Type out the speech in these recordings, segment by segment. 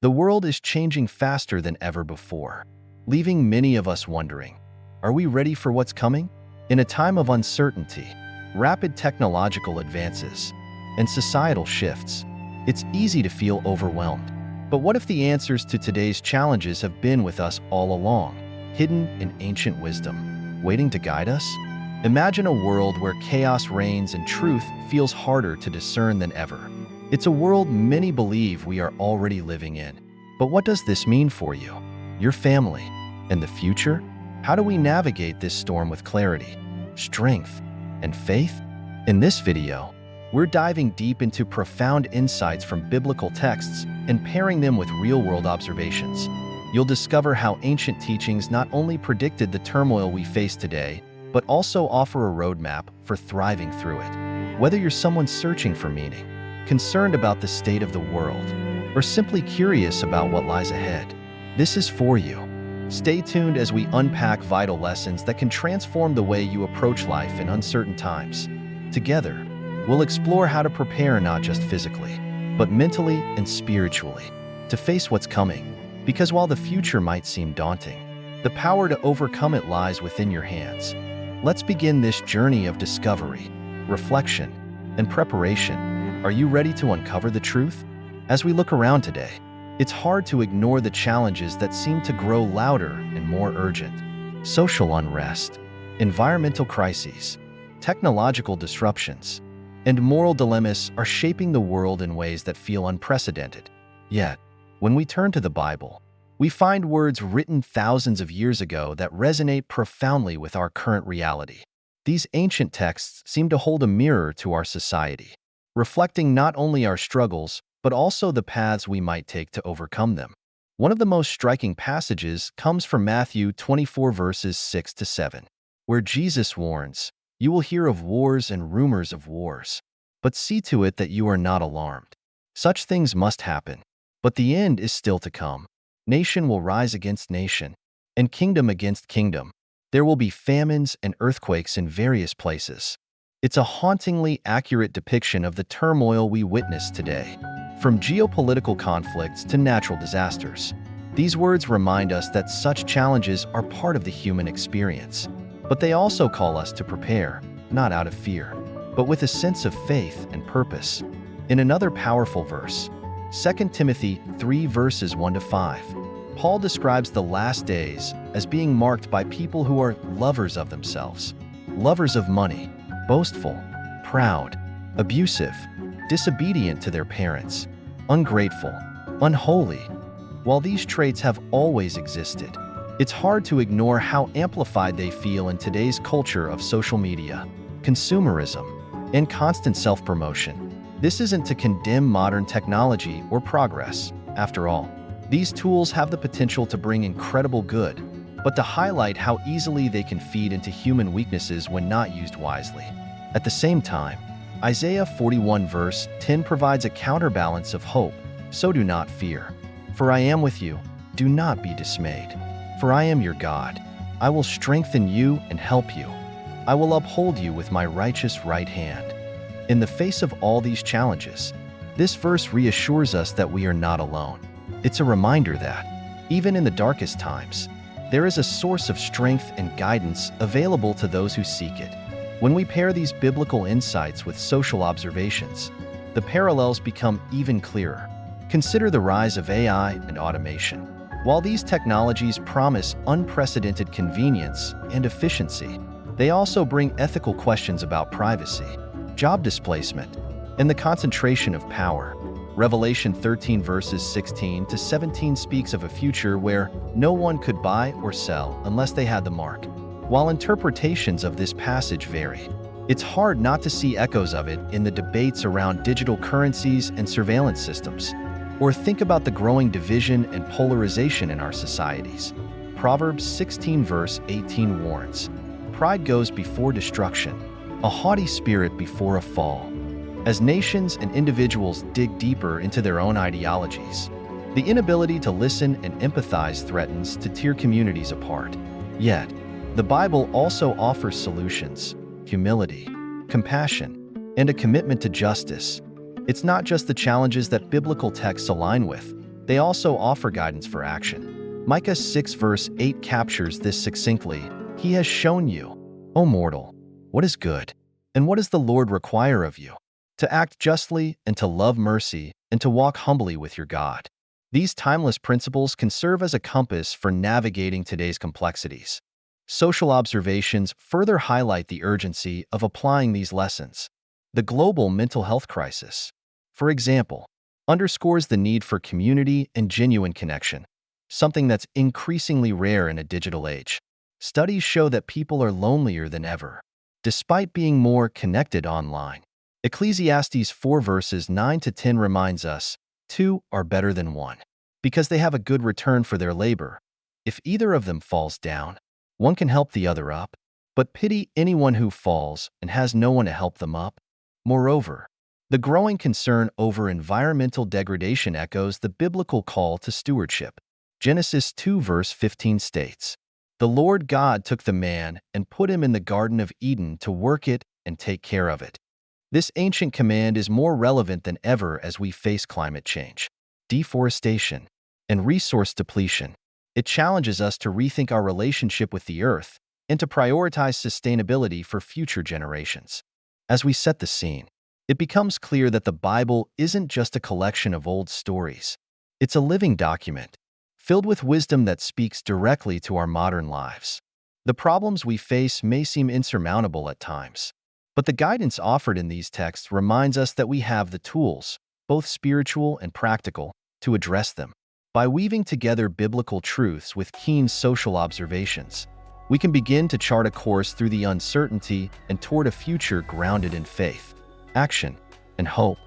The world is changing faster than ever before, leaving many of us wondering, are we ready for what's coming? In a time of uncertainty, rapid technological advances, and societal shifts, it's easy to feel overwhelmed. But what if the answers to today's challenges have been with us all along, hidden in ancient wisdom, waiting to guide us? Imagine a world where chaos reigns and truth feels harder to discern than ever. It's a world many believe we are already living in. But what does this mean for you, your family, and the future? How do we navigate this storm with clarity, strength, and faith? In this video, we're diving deep into profound insights from biblical texts and pairing them with real-world observations. You'll discover how ancient teachings not only predicted the turmoil we face today, but also offer a roadmap for thriving through it. Whether you're someone searching for meaning, concerned about the state of the world, or simply curious about what lies ahead, this is for you. Stay tuned as we unpack vital lessons that can transform the way you approach life in uncertain times. Together, we'll explore how to prepare not just physically, but mentally and spiritually to face what's coming. Because while the future might seem daunting, the power to overcome it lies within your hands. Let's begin this journey of discovery, reflection, and preparation. Are you ready to uncover the truth? As we look around today, it's hard to ignore the challenges that seem to grow louder and more urgent. Social unrest, environmental crises, technological disruptions, and moral dilemmas are shaping the world in ways that feel unprecedented. Yet, when we turn to the Bible, we find words written thousands of years ago that resonate profoundly with our current reality. These ancient texts seem to hold a mirror to our society, reflecting not only our struggles, but also the paths we might take to overcome them. One of the most striking passages comes from Matthew 24 verses 6 to 7, where Jesus warns, "You will hear of wars and rumors of wars, but see to it that you are not alarmed. Such things must happen, but the end is still to come. Nation will rise against nation, and kingdom against kingdom. There will be famines and earthquakes in various places." It's a hauntingly accurate depiction of the turmoil we witness today. From geopolitical conflicts to natural disasters, these words remind us that such challenges are part of the human experience. But they also call us to prepare, not out of fear, but with a sense of faith and purpose. In another powerful verse, 2 Timothy 3 verses 1 to 5, Paul describes the last days as being marked by people who are lovers of themselves, lovers of money, boastful, proud, abusive, disobedient to their parents, ungrateful, unholy. While these traits have always existed, it's hard to ignore how amplified they feel in today's culture of social media, consumerism, and constant self-promotion. This isn't to condemn modern technology or progress. After all, these tools have the potential to bring incredible good, but to highlight how easily they can feed into human weaknesses when not used wisely. At the same time, Isaiah 41 verse 10 provides a counterbalance of hope. "So do not fear, for I am with you. Do not be dismayed, for I am your God. I will strengthen you and help you. I will uphold you with my righteous right hand." In the face of all these challenges, this verse reassures us that we are not alone. It's a reminder that, even in the darkest times, there is a source of strength and guidance available to those who seek it. When we pair these biblical insights with social observations, the parallels become even clearer. Consider the rise of AI and automation. While these technologies promise unprecedented convenience and efficiency, they also bring ethical questions about privacy, job displacement, and the concentration of power. Revelation 13 verses 16 to 17 speaks of a future where no one could buy or sell unless they had the mark. While interpretations of this passage vary, it's hard not to see echoes of it in the debates around digital currencies and surveillance systems. Or think about the growing division and polarization in our societies. Proverbs 16 verse 18 warns, "Pride goes before destruction, a haughty spirit before a fall." As nations and individuals dig deeper into their own ideologies, the inability to listen and empathize threatens to tear communities apart. Yet, the Bible also offers solutions, humility, compassion, and a commitment to justice. It's not just the challenges that biblical texts align with, they also offer guidance for action. Micah 6 verse 8 captures this succinctly. He has shown you, O mortal, what is good, and what does the Lord require of you? To act justly, and to love mercy, and to walk humbly with your God. These timeless principles can serve as a compass for navigating today's complexities. Social observations further highlight the urgency of applying these lessons. The global mental health crisis, for example, underscores the need for community and genuine connection, something that's increasingly rare in a digital age. Studies show that people are lonelier than ever, despite being more connected online. Ecclesiastes 4 verses 9 to 10 reminds us, two are better than one, because they have a good return for their labor. If either of them falls down, one can help the other up, but pity anyone who falls and has no one to help them up. Moreover, the growing concern over environmental degradation echoes the biblical call to stewardship. Genesis 2 verse 15 states, "The Lord God took the man and put him in the Garden of Eden to work it and take care of it." This ancient command is more relevant than ever as we face climate change, deforestation, and resource depletion. It challenges us to rethink our relationship with the earth and to prioritize sustainability for future generations. As we set the scene, it becomes clear that the Bible isn't just a collection of old stories. It's a living document, filled with wisdom that speaks directly to our modern lives. The problems we face may seem insurmountable at times, but the guidance offered in these texts reminds us that we have the tools, both spiritual and practical, to address them. By weaving together biblical truths with keen social observations, we can begin to chart a course through the uncertainty and toward a future grounded in faith, action, and hope.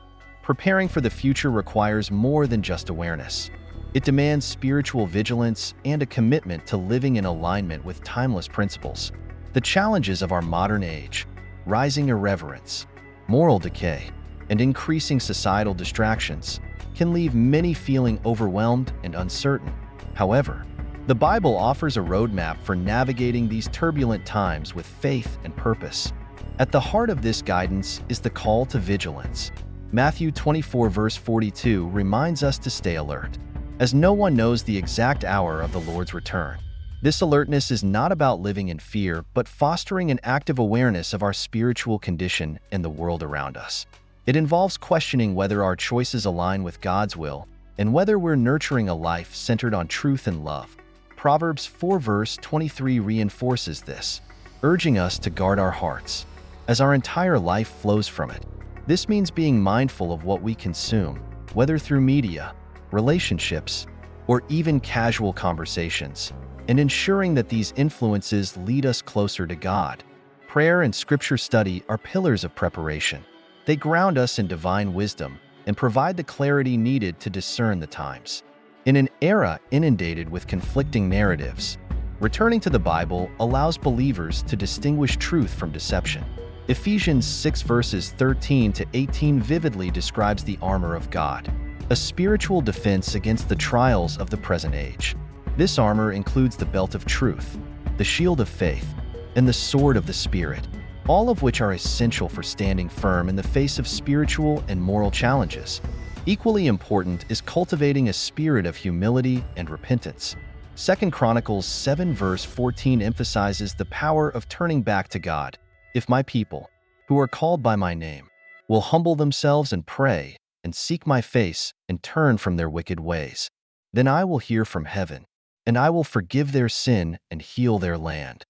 Preparing for the future requires more than just awareness. It demands spiritual vigilance and a commitment to living in alignment with timeless principles. The challenges of our modern age, rising irreverence, moral decay, and increasing societal distractions, can leave many feeling overwhelmed and uncertain. However, the Bible offers a roadmap for navigating these turbulent times with faith and purpose. At the heart of this guidance is the call to vigilance. Matthew 24 verse 42 reminds us to stay alert, as no one knows the exact hour of the Lord's return. This alertness is not about living in fear, but fostering an active awareness of our spiritual condition and the world around us. It involves questioning whether our choices align with God's will and whether we're nurturing a life centered on truth and love. Proverbs 4 verse 23 reinforces this, urging us to guard our hearts, as our entire life flows from it. This means being mindful of what we consume, whether through media, relationships, or even casual conversations, and ensuring that these influences lead us closer to God. Prayer and scripture study are pillars of preparation. They ground us in divine wisdom and provide the clarity needed to discern the times. In an era inundated with conflicting narratives, returning to the Bible allows believers to distinguish truth from deception. Ephesians 6 verses 13 to 18 vividly describes the armor of God, a spiritual defense against the trials of the present age. This armor includes the belt of truth, the shield of faith, and the sword of the Spirit, all of which are essential for standing firm in the face of spiritual and moral challenges. Equally important is cultivating a spirit of humility and repentance. 2 Chronicles 7 verse 14 emphasizes the power of turning back to God. If my people, who are called by my name, will humble themselves and pray, and seek my face, and turn from their wicked ways, then I will hear from heaven, and I will forgive their sin and heal their land.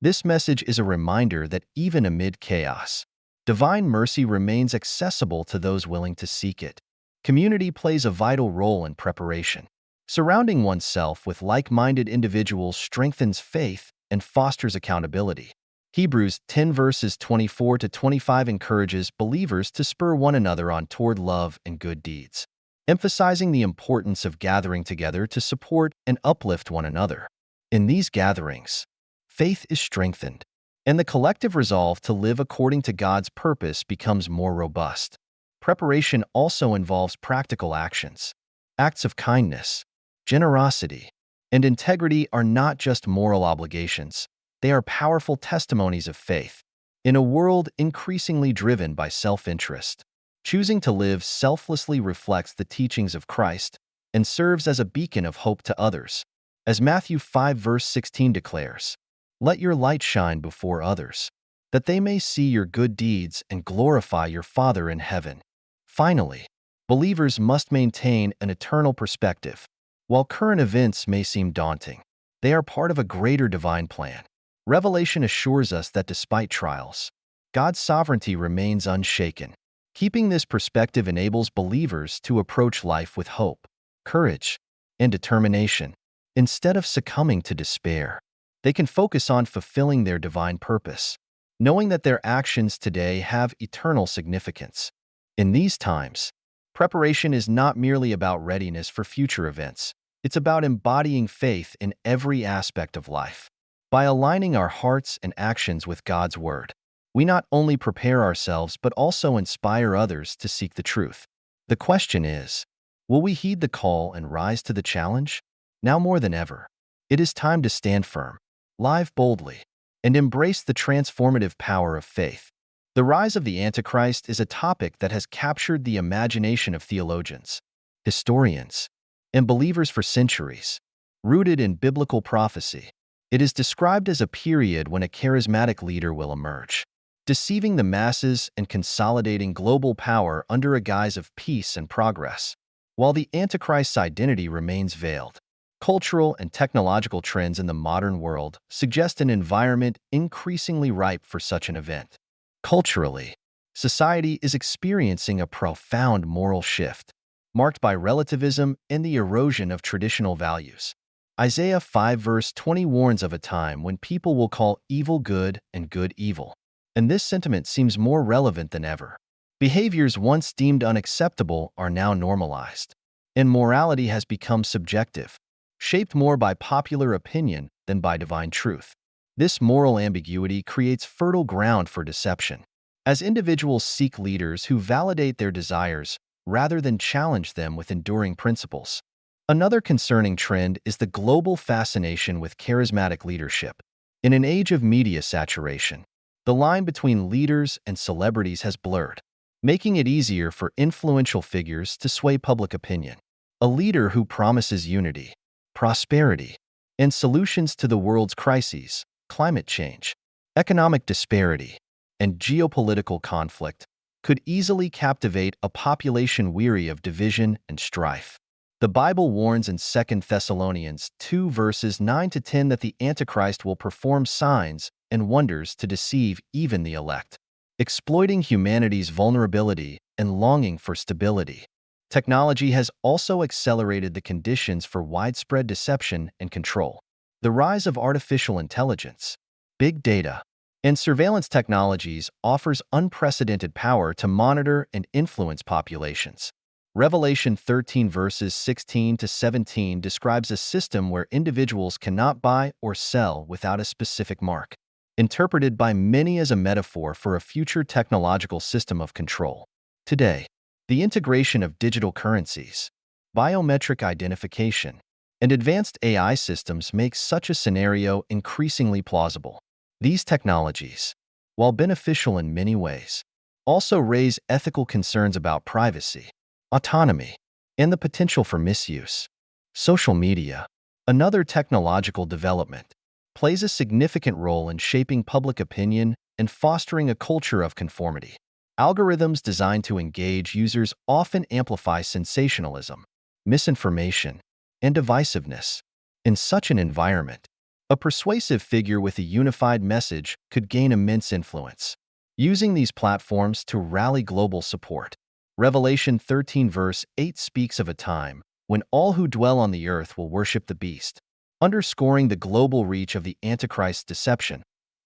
This message is a reminder that even amid chaos, divine mercy remains accessible to those willing to seek it. Community plays a vital role in preparation. Surrounding oneself with like-minded individuals strengthens faith and fosters accountability. Hebrews 10 verses 24 to 25 encourages believers to spur one another on toward love and good deeds, emphasizing the importance of gathering together to support and uplift one another. In these gatherings, faith is strengthened, and the collective resolve to live according to God's purpose becomes more robust. Preparation also involves practical actions. Acts of kindness, generosity, and integrity are not just moral obligations, they are powerful testimonies of faith. In a world increasingly driven by self-interest, choosing to live selflessly reflects the teachings of Christ and serves as a beacon of hope to others. As Matthew 5 verse 16 declares, "Let your light shine before others, that they may see your good deeds and glorify your Father in heaven." Finally, believers must maintain an eternal perspective. While current events may seem daunting, they are part of a greater divine plan. Revelation assures us that despite trials, God's sovereignty remains unshaken. Keeping this perspective enables believers to approach life with hope, courage, and determination. Instead of succumbing to despair, they can focus on fulfilling their divine purpose, knowing that their actions today have eternal significance. In these times, preparation is not merely about readiness for future events. It's about embodying faith in every aspect of life. By aligning our hearts and actions with God's Word, we not only prepare ourselves but also inspire others to seek the truth. The question is, will we heed the call and rise to the challenge? Now more than ever, it is time to stand firm, live boldly, and embrace the transformative power of faith. The rise of the Antichrist is a topic that has captured the imagination of theologians, historians, and believers for centuries. Rooted in biblical prophecy, it is described as a period when a charismatic leader will emerge, deceiving the masses and consolidating global power under a guise of peace and progress. While the Antichrist's identity remains veiled, cultural and technological trends in the modern world suggest an environment increasingly ripe for such an event. Culturally, society is experiencing a profound moral shift, marked by relativism and the erosion of traditional values. Isaiah 5 verse 20 warns of a time when people will call evil good and good evil, and this sentiment seems more relevant than ever. Behaviors once deemed unacceptable are now normalized, and morality has become subjective, shaped more by popular opinion than by divine truth. This moral ambiguity creates fertile ground for deception, as individuals seek leaders who validate their desires rather than challenge them with enduring principles. Another concerning trend is the global fascination with charismatic leadership. In an age of media saturation, the line between leaders and celebrities has blurred, making it easier for influential figures to sway public opinion. A leader who promises unity, prosperity, and solutions to the world's crises, climate change, economic disparity, and geopolitical conflict, could easily captivate a population weary of division and strife. The Bible warns in 2 Thessalonians 2 verses 9 to 10 that the Antichrist will perform signs and wonders to deceive even the elect, exploiting humanity's vulnerability and longing for stability. Technology has also accelerated the conditions for widespread deception and control. The rise of artificial intelligence, big data, and surveillance technologies offers unprecedented power to monitor and influence populations. Revelation 13 verses 16 to 17 describes a system where individuals cannot buy or sell without a specific mark, interpreted by many as a metaphor for a future technological system of control. Today, the integration of digital currencies, biometric identification, and advanced AI systems makes such a scenario increasingly plausible. These technologies, while beneficial in many ways, also raise ethical concerns about privacy, autonomy, and the potential for misuse. Social media, another technological development, plays a significant role in shaping public opinion and fostering a culture of conformity. Algorithms designed to engage users often amplify sensationalism, misinformation, and divisiveness. In such an environment, a persuasive figure with a unified message could gain immense influence, using these platforms to rally global support. Revelation 13 verse 8 speaks of a time when all who dwell on the earth will worship the beast, underscoring the global reach of the Antichrist's deception,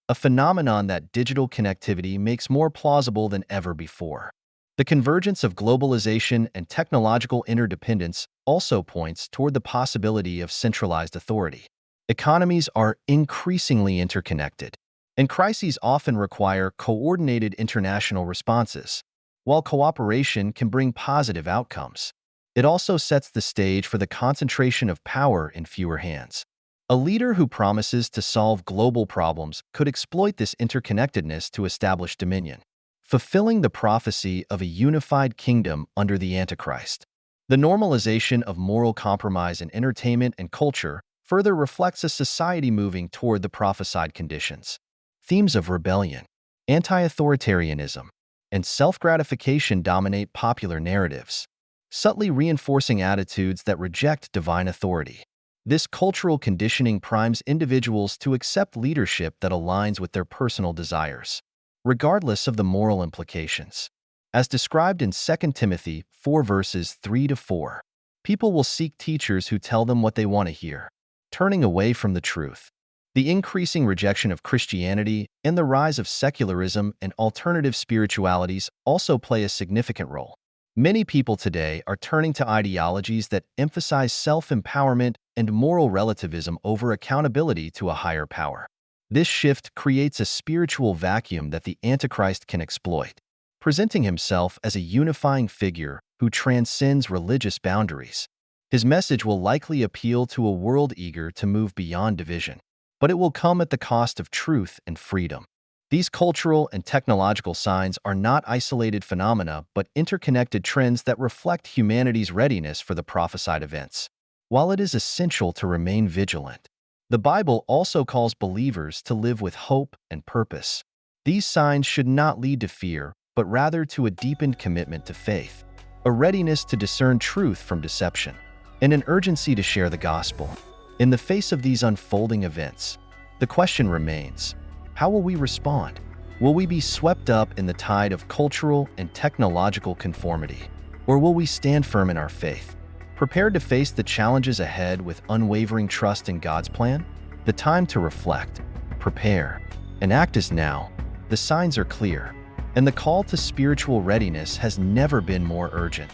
a phenomenon that digital connectivity makes more plausible than ever before. The convergence of globalization and technological interdependence also points toward the possibility of centralized authority. Economies are increasingly interconnected, and crises often require coordinated international responses. While cooperation can bring positive outcomes, it also sets the stage for the concentration of power in fewer hands. A leader who promises to solve global problems could exploit this interconnectedness to establish dominion, fulfilling the prophecy of a unified kingdom under the Antichrist. The normalization of moral compromise in entertainment and culture further reflects a society moving toward the prophesied conditions. Themes of rebellion, anti-authoritarianism, and self-gratification dominate popular narratives, subtly reinforcing attitudes that reject divine authority. This cultural conditioning primes individuals to accept leadership that aligns with their personal desires, regardless of the moral implications. As described in 2 Timothy 4 verses 3 to 4, people will seek teachers who tell them what they want to hear, turning away from the truth. The increasing rejection of Christianity and the rise of secularism and alternative spiritualities also play a significant role. Many people today are turning to ideologies that emphasize self-empowerment and moral relativism over accountability to a higher power. This shift creates a spiritual vacuum that the Antichrist can exploit, presenting himself as a unifying figure who transcends religious boundaries. His message will likely appeal to a world eager to move beyond division, but it will come at the cost of truth and freedom. These cultural and technological signs are not isolated phenomena but interconnected trends that reflect humanity's readiness for the prophesied events. While it is essential to remain vigilant, the Bible also calls believers to live with hope and purpose. These signs should not lead to fear, but rather to a deepened commitment to faith, a readiness to discern truth from deception, and an urgency to share the gospel. In the face of these unfolding events, the question remains: how will we respond? Will we be swept up in the tide of cultural and technological conformity, or will we stand firm in our faith, prepared to face the challenges ahead with unwavering trust in God's plan? The time to reflect, prepare, and act is now. The signs are clear, and the call to spiritual readiness has never been more urgent.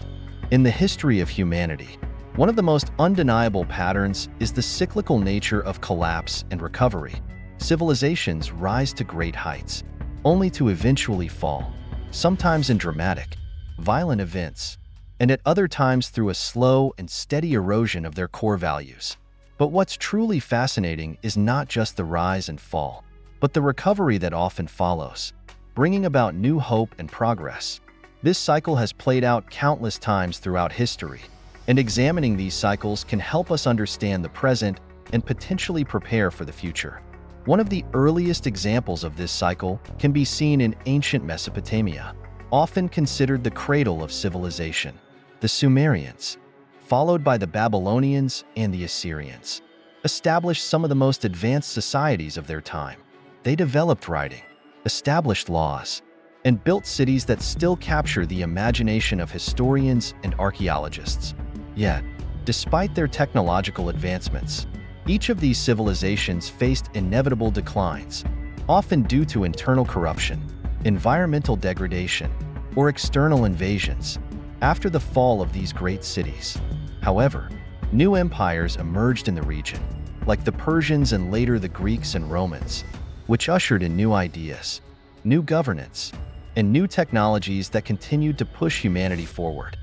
In the history of humanity, one of the most undeniable patterns is the cyclical nature of collapse and recovery. Civilizations rise to great heights, only to eventually fall, sometimes in dramatic, violent events, and at other times through a slow and steady erosion of their core values. But what's truly fascinating is not just the rise and fall, but the recovery that often follows, bringing about new hope and progress. This cycle has played out countless times throughout history, and examining these cycles can help us understand the present and potentially prepare for the future. One of the earliest examples of this cycle can be seen in ancient Mesopotamia, often considered the cradle of civilization. The Sumerians, followed by the Babylonians and the Assyrians, established some of the most advanced societies of their time. They developed writing, established laws, and built cities that still capture the imagination of historians and archaeologists. Yet, despite their technological advancements, each of these civilizations faced inevitable declines, often due to internal corruption, environmental degradation, or external invasions. After the fall of these great cities, however, new empires emerged in the region, like the Persians and later the Greeks and Romans, which ushered in new ideas, new governance, and new technologies that continued to push humanity forward.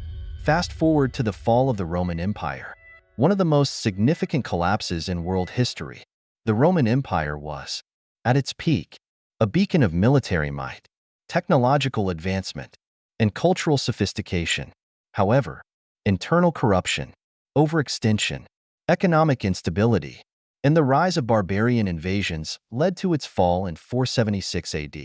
Fast forward to the fall of the Roman Empire, one of the most significant collapses in world history. The Roman Empire was, at its peak, a beacon of military might, technological advancement, and cultural sophistication. However, internal corruption, overextension, economic instability, and the rise of barbarian invasions led to its fall in 476 AD.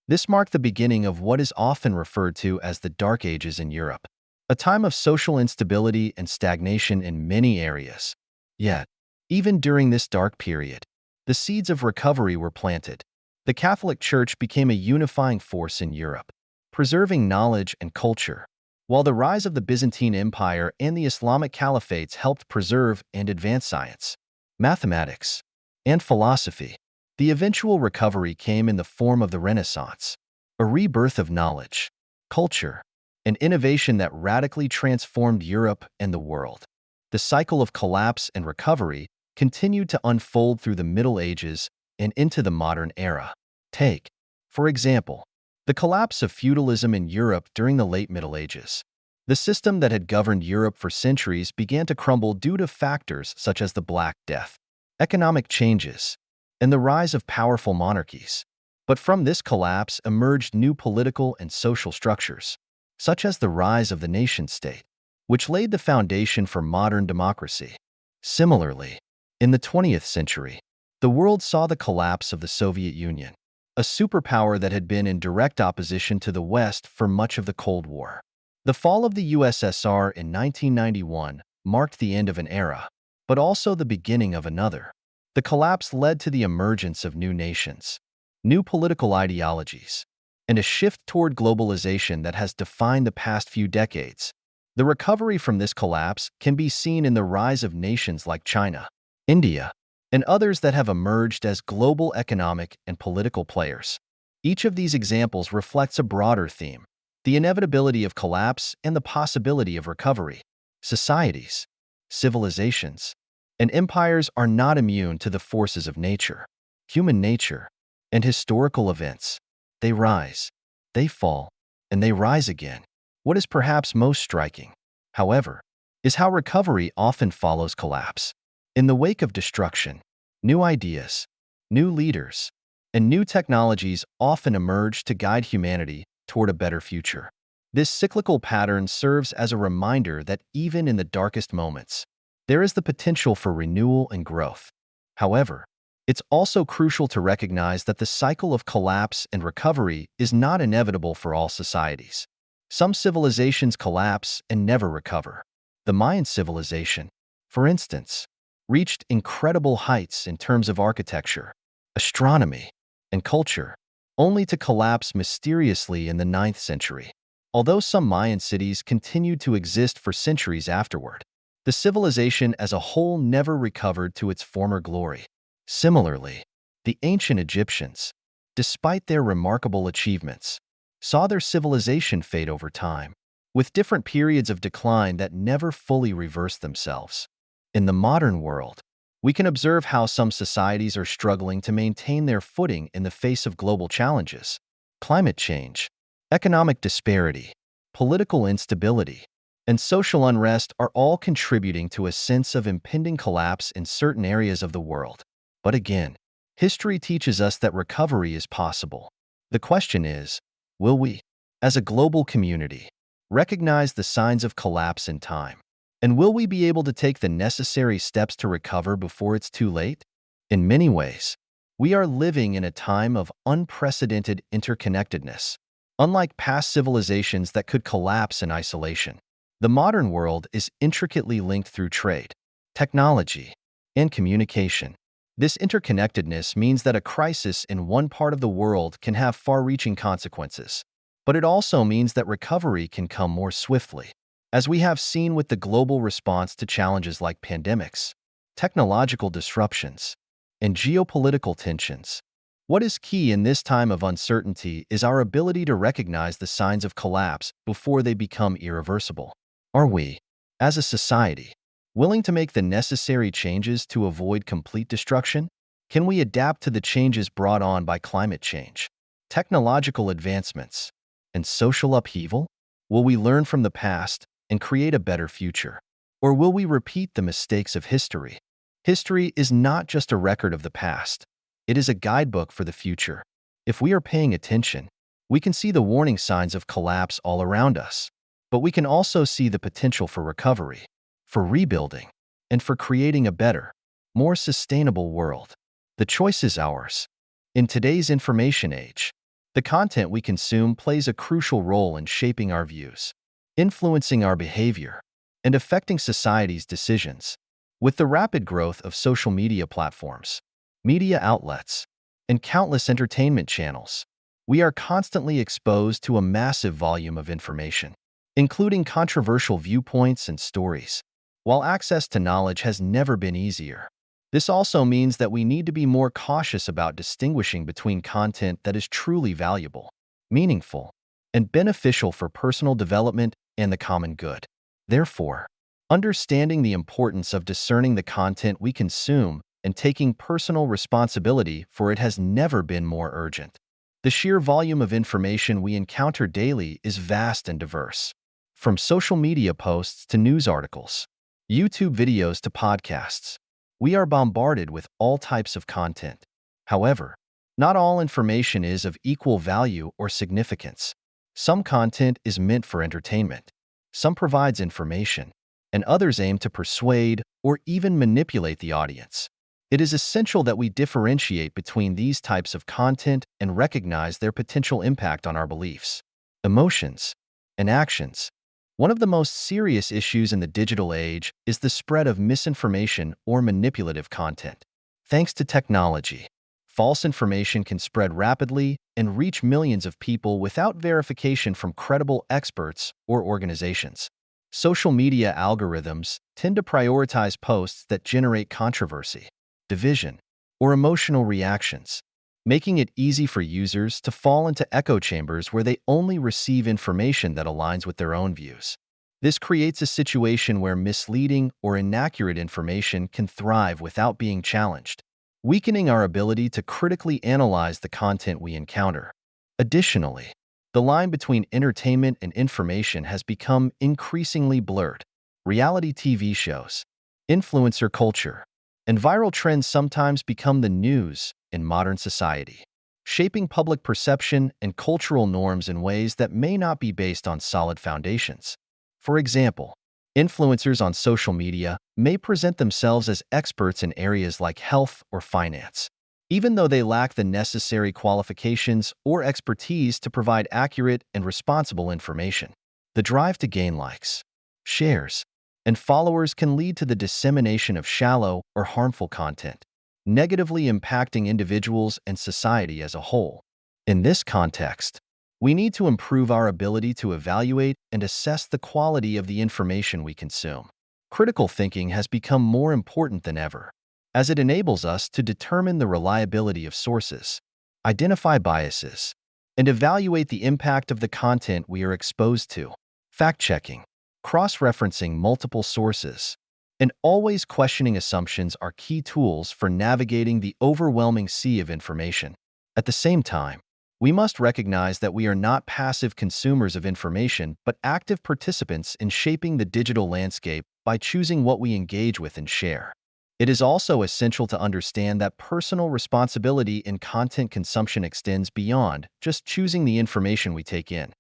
This marked the beginning of what is often referred to as the Dark Ages in Europe, a time of social instability and stagnation in many areas. Yet, even during this dark period, the seeds of recovery were planted. The Catholic Church became a unifying force in Europe, preserving knowledge and culture, while the rise of the Byzantine Empire and the Islamic caliphates helped preserve and advance science, mathematics, and philosophy. The eventual recovery came in the form of the Renaissance, a rebirth of knowledge, culture, and innovation that radically transformed Europe and the world. The cycle of collapse and recovery continued to unfold through the Middle Ages and into the modern era. Take, for example, the collapse of feudalism in Europe during the late Middle Ages. The system that had governed Europe for centuries began to crumble due to factors such as the Black Death, economic changes, and the rise of powerful monarchies. But from this collapse emerged new political and social structures, such as the rise of the nation-state. which laid the foundation for modern democracy. Similarly, in the 20th century, the world saw the collapse of the Soviet Union, a superpower that had been in direct opposition to the West for much of the Cold War. The fall of the USSR in 1991 marked the end of an era, but also the beginning of another. The collapse led to the emergence of new nations, new political ideologies, and a shift toward globalization that has defined the past few decades. The recovery from this collapse can be seen in the rise of nations like China, India, and others that have emerged as global economic and political players. Each of these examples reflects a broader theme: the inevitability of collapse and the possibility of recovery. Societies, civilizations, and empires are not immune to the forces of nature, human nature, and historical events. They rise, they fall, and they rise again. What is perhaps most striking, however, is how recovery often follows collapse. In the wake of destruction, new ideas, new leaders, and new technologies often emerge to guide humanity toward a better future. This cyclical pattern serves as a reminder that even in the darkest moments, there is the potential for renewal and growth. However, it's also crucial to recognize that the cycle of collapse and recovery is not inevitable for all societies. Some civilizations collapse and never recover. The Mayan civilization, for instance, reached incredible heights in terms of architecture, astronomy, and culture, only to collapse mysteriously in the 9th century. Although some Mayan cities continued to exist for centuries afterward, the civilization as a whole never recovered to its former glory. Similarly, the ancient Egyptians, despite their remarkable achievements, saw their civilization fade over time, with different periods of decline that never fully reversed themselves. In the modern world, we can observe how some societies are struggling to maintain their footing in the face of global challenges. Climate change, economic disparity, political instability, and social unrest are all contributing to a sense of impending collapse in certain areas of the world. But again, history teaches us that recovery is possible. The question is, will we, as a global community, recognize the signs of collapse in time? And will we be able to take the necessary steps to recover before it's too late? In many ways, we are living in a time of unprecedented interconnectedness. Unlike past civilizations that could collapse in isolation, the modern world is intricately linked through trade, technology, and communication. This interconnectedness means that a crisis in one part of the world can have far-reaching consequences, but it also means that recovery can come more swiftly, as we have seen with the global response to challenges like pandemics, technological disruptions, and geopolitical tensions. What is key in this time of uncertainty is our ability to recognize the signs of collapse before they become irreversible. Are we, as a society, willing to make the necessary changes to avoid complete destruction? Can we adapt to the changes brought on by climate change, technological advancements, and social upheaval? Will we learn from the past and create a better future? Or will we repeat the mistakes of history? History is not just a record of the past. It is a guidebook for the future. If we are paying attention, we can see the warning signs of collapse all around us. But we can also see the potential for recovery, for rebuilding, and for creating a better, more sustainable world. The choice is ours. In today's information age, the content we consume plays a crucial role in shaping our views, influencing our behavior, and affecting society's decisions. With the rapid growth of social media platforms, media outlets, and countless entertainment channels, we are constantly exposed to a massive volume of information, including controversial viewpoints and stories. While access to knowledge has never been easier, this also means that we need to be more cautious about distinguishing between content that is truly valuable, meaningful, and beneficial for personal development and the common good. Therefore, understanding the importance of discerning the content we consume and taking personal responsibility for it has never been more urgent. The sheer volume of information we encounter daily is vast and diverse. From social media posts to news articles, YouTube videos to podcasts, we are bombarded with all types of content. However, not all information is of equal value or significance. Some content is meant for entertainment, Some provides information, and others aim to persuade or even manipulate the audience. It is essential that we differentiate between these types of content and recognize their potential impact on our beliefs, emotions, and actions. One of the most serious issues in the digital age is the spread of misinformation or manipulative content. Thanks to technology, false information can spread rapidly and reach millions of people without verification from credible experts or organizations. Social media algorithms tend to prioritize posts that generate controversy, division, or emotional reactions, making it easy for users to fall into echo chambers where they only receive information that aligns with their own views. This creates a situation where misleading or inaccurate information can thrive without being challenged, weakening our ability to critically analyze the content we encounter. Additionally, the line between entertainment and information has become increasingly blurred. Reality TV shows, influencer culture, and viral trends sometimes become the news in modern society, shaping public perception and cultural norms in ways that may not be based on solid foundations. For example, influencers on social media may present themselves as experts in areas like health or finance, even though they lack the necessary qualifications or expertise to provide accurate and responsible information. The drive to gain likes, shares, and followers can lead to the dissemination of shallow or harmful content, negatively impacting individuals and society as a whole. In this context, we need to improve our ability to evaluate and assess the quality of the information we consume. Critical thinking has become more important than ever, as it enables us to determine the reliability of sources, identify biases, and evaluate the impact of the content we are exposed to. Fact-checking, cross-referencing multiple sources, and always questioning assumptions are key tools for navigating the overwhelming sea of information. At the same time, we must recognize that we are not passive consumers of information but active participants in shaping the digital landscape by choosing what we engage with and share. It is also essential to understand that personal responsibility in content consumption extends beyond just choosing the information we take in.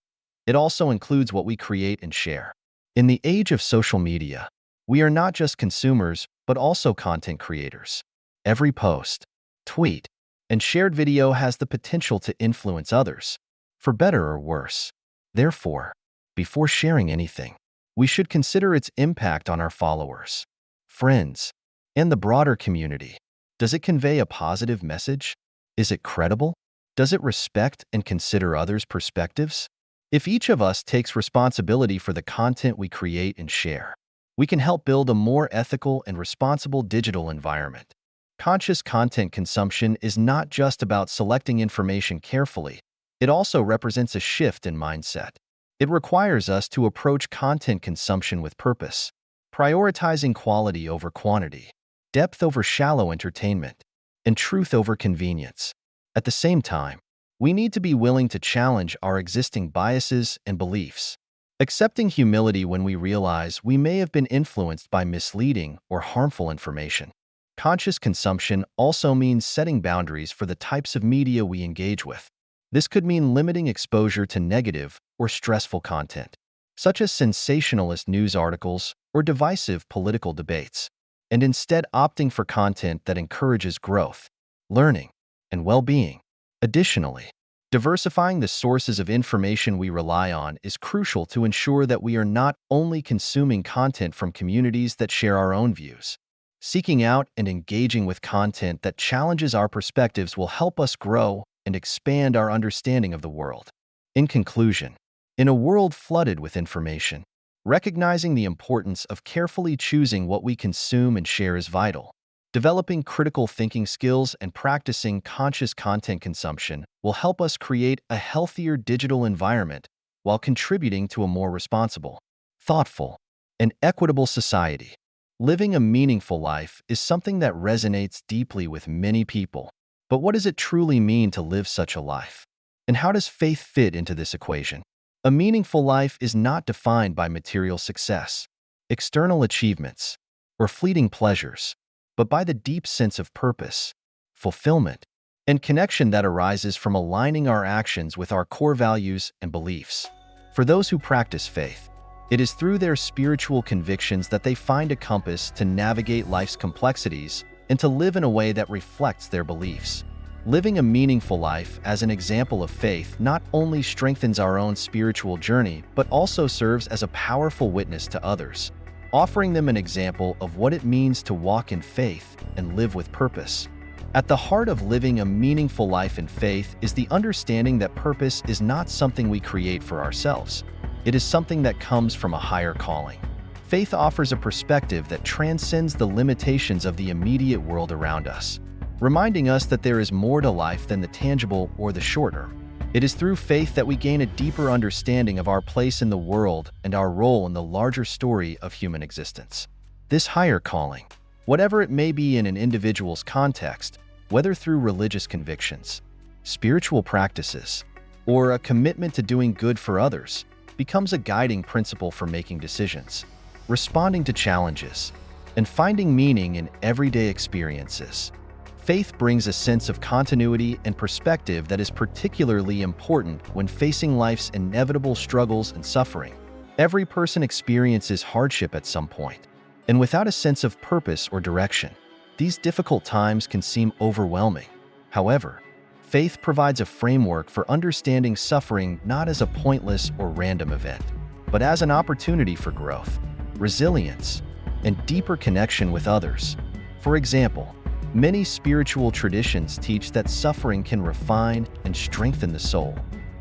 It also includes what we create and share. In the age of social media, we are not just consumers but also content creators. Every post, tweet, and shared video has the potential to influence others, for better or worse. Therefore, before sharing anything, we should consider its impact on our followers, friends, and the broader community. Does it convey a positive message? Is it credible? Does it respect and consider others' perspectives? If each of us takes responsibility for the content we create and share, we can help build a more ethical and responsible digital environment. Conscious content consumption is not just about selecting information carefully. It also represents a shift in mindset. It requires us to approach content consumption with purpose, prioritizing quality over quantity, depth over shallow entertainment, and truth over convenience. At the same time, we need to be willing to challenge our existing biases and beliefs, accepting humility when we realize we may have been influenced by misleading or harmful information. Conscious consumption also means setting boundaries for the types of media we engage with. This could mean limiting exposure to negative or stressful content, such as sensationalist news articles or divisive political debates, and instead opting for content that encourages growth, learning, and well-being. Additionally, diversifying the sources of information we rely on is crucial to ensure that we are not only consuming content from communities that share our own views. Seeking out and engaging with content that challenges our perspectives will help us grow and expand our understanding of the world. In conclusion, in a world flooded with information, recognizing the importance of carefully choosing what we consume and share is vital. Developing critical thinking skills and practicing conscious content consumption will help us create a healthier digital environment while contributing to a more responsible, thoughtful, and equitable society. Living a meaningful life is something that resonates deeply with many people. But what does it truly mean to live such a life? And how does faith fit into this equation? A meaningful life is not defined by material success, external achievements, or fleeting pleasures, but by the deep sense of purpose, fulfillment, and connection that arises from aligning our actions with our core values and beliefs. For those who practice faith, It is through their spiritual convictions that they find a compass to navigate life's complexities and to live in a way that reflects their beliefs. Living a meaningful life as an example of faith not only strengthens our own spiritual journey, but also serves as a powerful witness to others, offering them an example of what it means to walk in faith and live with purpose. At the heart of living a meaningful life in faith is the understanding that purpose is not something we create for ourselves. It is something that comes from a higher calling. Faith offers a perspective that transcends the limitations of the immediate world around us, reminding us that there is more to life than the tangible or the short term. It is through faith that we gain a deeper understanding of our place in the world and our role in the larger story of human existence. This higher calling, whatever it may be in an individual's context, whether through religious convictions, spiritual practices, or a commitment to doing good for others, becomes a guiding principle for making decisions, responding to challenges, and finding meaning in everyday experiences. Faith brings a sense of continuity and perspective that is particularly important when facing life's inevitable struggles and suffering. Every person experiences hardship at some point, and without a sense of purpose or direction, these difficult times can seem overwhelming. However, faith provides a framework for understanding suffering not as a pointless or random event, but as an opportunity for growth, resilience, and deeper connection with others. For example, many spiritual traditions teach that suffering can refine and strengthen the soul,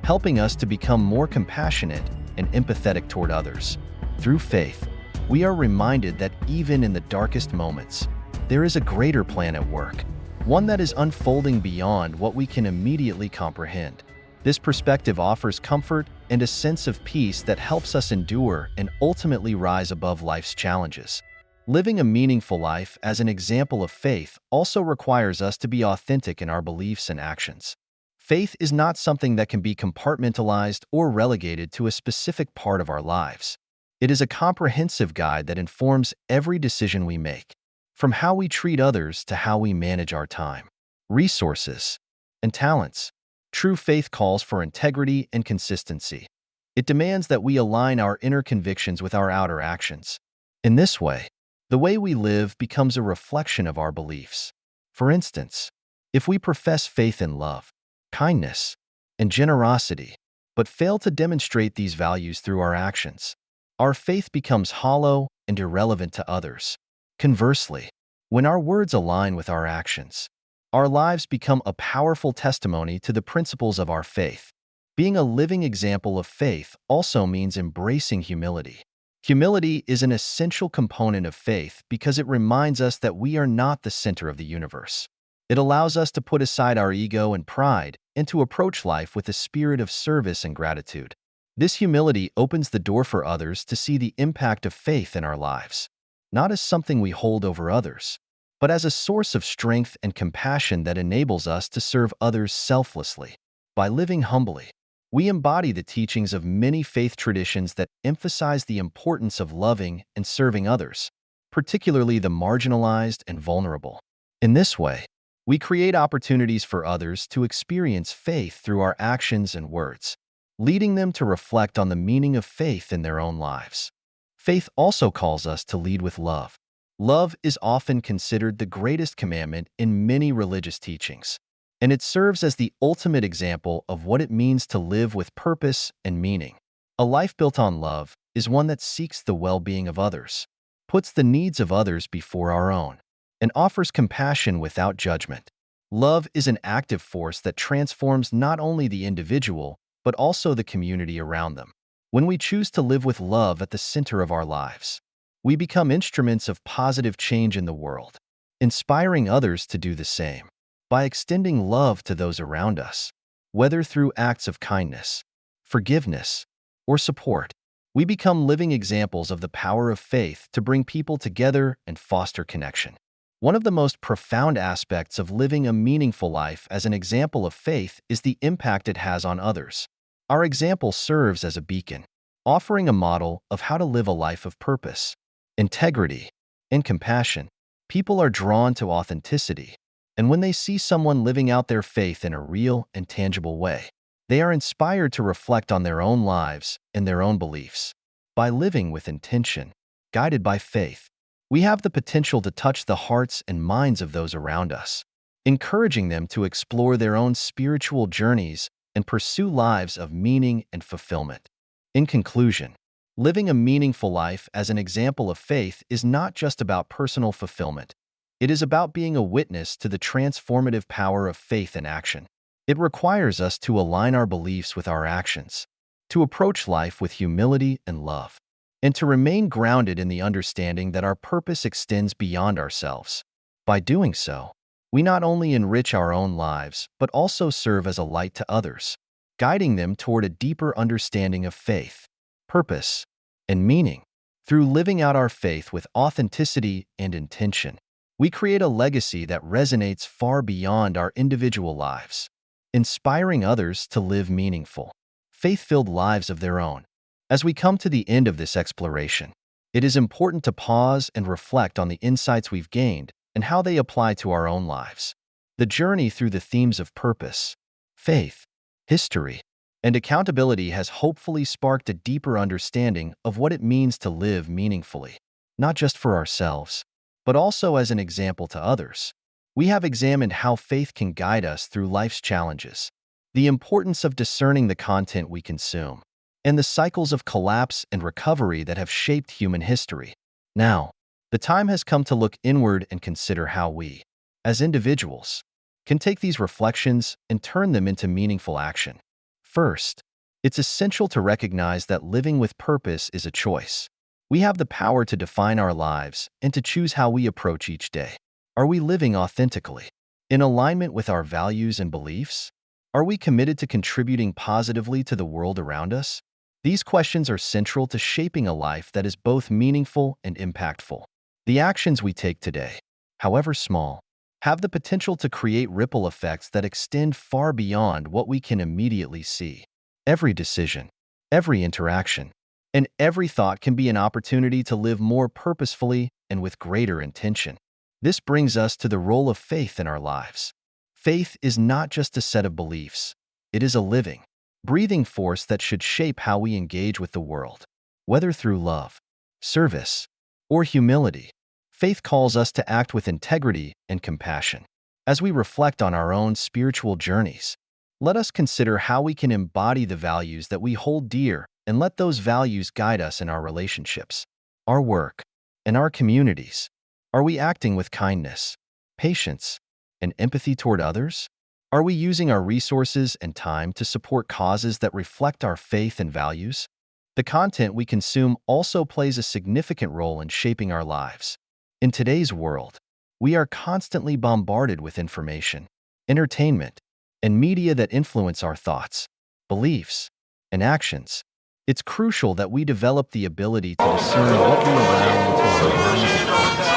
helping us to become more compassionate and empathetic toward others. Through faith, we are reminded that even in the darkest moments, there is a greater plan at work, one that is unfolding beyond what we can immediately comprehend. This perspective offers comfort and a sense of peace that helps us endure and ultimately rise above life's challenges. Living a meaningful life as an example of faith also requires us to be authentic in our beliefs and actions. Faith is not something that can be compartmentalized or relegated to a specific part of our lives. It is a comprehensive guide that informs every decision we make, from how we treat others to how we manage our time, resources, and talents. True faith calls for integrity and consistency. It demands that we align our inner convictions with our outer actions. In this way, the way we live becomes a reflection of our beliefs. For instance, if we profess faith in love, kindness, and generosity, but fail to demonstrate these values through our actions, our faith becomes hollow and irrelevant to others. Conversely, when our words align with our actions, our lives become a powerful testimony to the principles of our faith. Being a living example of faith also means embracing humility. Humility is an essential component of faith because it reminds us that we are not the center of the universe. It allows us to put aside our ego and pride and to approach life with a spirit of service and gratitude. This humility opens the door for others to see the impact of faith in our lives, not as something we hold over others, but as a source of strength and compassion that enables us to serve others selflessly. By living humbly, we embody the teachings of many faith traditions that emphasize the importance of loving and serving others, particularly the marginalized and vulnerable. In this way, we create opportunities for others to experience faith through our actions and words, leading them to reflect on the meaning of faith in their own lives. Faith also calls us to lead with love. Love is often considered the greatest commandment in many religious teachings, and it serves as the ultimate example of what it means to live with purpose and meaning. A life built on love is one that seeks the well-being of others, puts the needs of others before our own, and offers compassion without judgment. Love is an active force that transforms not only the individual, but also the community around them. When we choose to live with love at the center of our lives, we become instruments of positive change in the world, inspiring others to do the same. By extending love to those around us, whether through acts of kindness, forgiveness, or support, we become living examples of the power of faith to bring people together and foster connection. One of the most profound aspects of living a meaningful life as an example of faith is the impact it has on others. Our example serves as a beacon, offering a model of how to live a life of purpose, integrity, and compassion. People are drawn to authenticity, and when they see someone living out their faith in a real and tangible way, they are inspired to reflect on their own lives and their own beliefs. By living with intention, guided by faith, we have the potential to touch the hearts and minds of those around us, encouraging them to explore their own spiritual journeys and pursue lives of meaning and fulfillment. In conclusion, living a meaningful life as an example of faith is not just about personal fulfillment. It is about being a witness to the transformative power of faith in action. It requires us to align our beliefs with our actions, to approach life with humility and love, and to remain grounded in the understanding that our purpose extends beyond ourselves. By doing so, we not only enrich our own lives, but also serve as a light to others, guiding them toward a deeper understanding of faith, purpose, and meaning. Through living out our faith with authenticity and intention, we create a legacy that resonates far beyond our individual lives, inspiring others to live meaningful, faith-filled lives of their own. As we come to the end of this exploration, it is important to pause and reflect on the insights we've gained and how they apply to our own lives. The journey through the themes of purpose, faith, history, and accountability has hopefully sparked a deeper understanding of what it means to live meaningfully, not just for ourselves, but also as an example to others. We have examined how faith can guide us through life's challenges, the importance of discerning the content we consume, and the cycles of collapse and recovery that have shaped human history. Now, the time has come to look inward and consider how we, as individuals, can take these reflections and turn them into meaningful action. First, it's essential to recognize that living with purpose is a choice. We have the power to define our lives and to choose how we approach each day. Are we living authentically, in alignment with our values and beliefs? Are we committed to contributing positively to the world around us? These questions are central to shaping a life that is both meaningful and impactful. The actions we take today, however small, have the potential to create ripple effects that extend far beyond what we can immediately see. Every decision, every interaction, and every thought can be an opportunity to live more purposefully and with greater intention. This brings us to the role of faith in our lives. Faith is not just a set of beliefs. It is a living, breathing force that should shape how we engage with the world. Whether through love, service, or humility, faith calls us to act with integrity and compassion. As we reflect on our own spiritual journeys, let us consider how we can embody the values that we hold dear and let those values guide us in our relationships, our work, and our communities. Are we acting with kindness, patience, and empathy toward others? Are we using our resources and time to support causes that reflect our faith and values? The content we consume also plays a significant role in shaping our lives. In today's world, we are constantly bombarded with information, entertainment, and media that influence our thoughts, beliefs, and actions. It's crucial that we develop the ability to discern what we allow into our minds and hearts.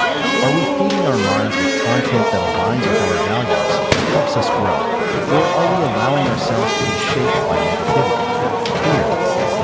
Are we feeding our minds with content that aligns with our values and helps us grow? Or are we allowing ourselves to be shaped by negativity, fear,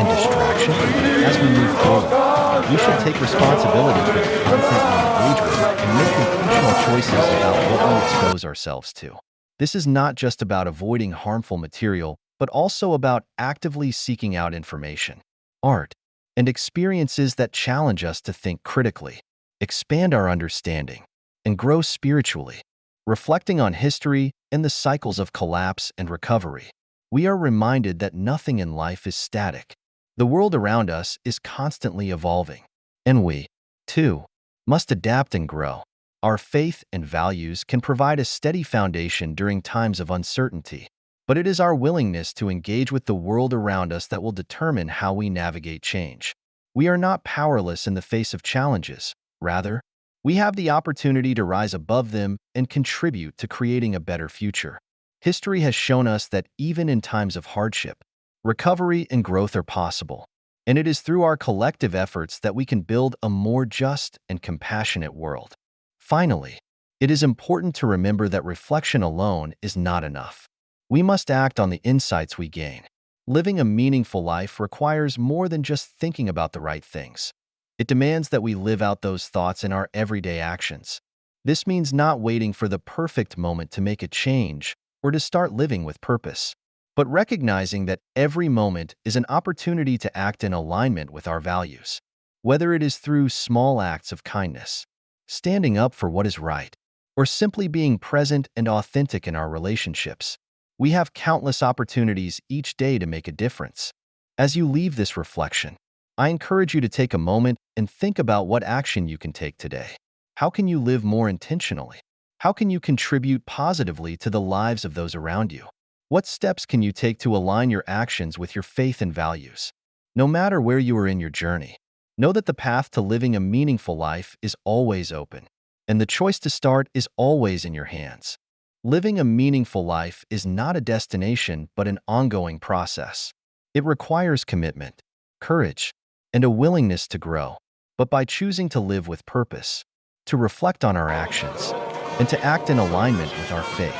and distraction? As we move forward, we should take responsibility for the content we engage with and make intentional choices about what we expose ourselves to. This is not just about avoiding harmful material, but also about actively seeking out information, art, and experiences that challenge us to think critically, expand our understanding, and grow spiritually. Reflecting on history and the cycles of collapse and recovery, we are reminded that nothing in life is static. The world around us is constantly evolving, and we, too, must adapt and grow. Our faith and values can provide a steady foundation during times of uncertainty, but it is our willingness to engage with the world around us that will determine how we navigate change. We are not powerless in the face of challenges. Rather, we have the opportunity to rise above them and contribute to creating a better future. History has shown us that even in times of hardship, recovery and growth are possible, and it is through our collective efforts that we can build a more just and compassionate world. Finally, it is important to remember that reflection alone is not enough. We must act on the insights we gain. Living a meaningful life requires more than just thinking about the right things. It demands that we live out those thoughts in our everyday actions. This means not waiting for the perfect moment to make a change or to start living with purpose. but recognizing that every moment is an opportunity to act in alignment with our values. Whether it is through small acts of kindness, standing up for what is right, or simply being present and authentic in our relationships, we have countless opportunities each day to make a difference. As you leave this reflection, I encourage you to take a moment and think about what action you can take today. How can you live more intentionally? How can you contribute positively to the lives of those around you? What steps can you take to align your actions with your faith and values? No matter where you are in your journey, know that the path to living a meaningful life is always open, and the choice to start is always in your hands. Living a meaningful life is not a destination but an ongoing process. It requires commitment, courage, and a willingness to grow. But by choosing to live with purpose, to reflect on our actions, and to act in alignment with our faith,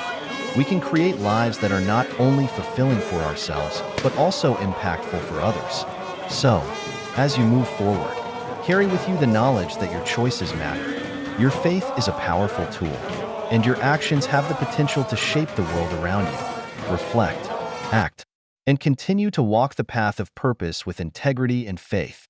we can create lives that are not only fulfilling for ourselves, but also impactful for others. So, as you move forward, carry with you the knowledge that your choices matter. Your faith is a powerful tool, and your actions have the potential to shape the world around you. Reflect, act, and continue to walk the path of purpose with integrity and faith.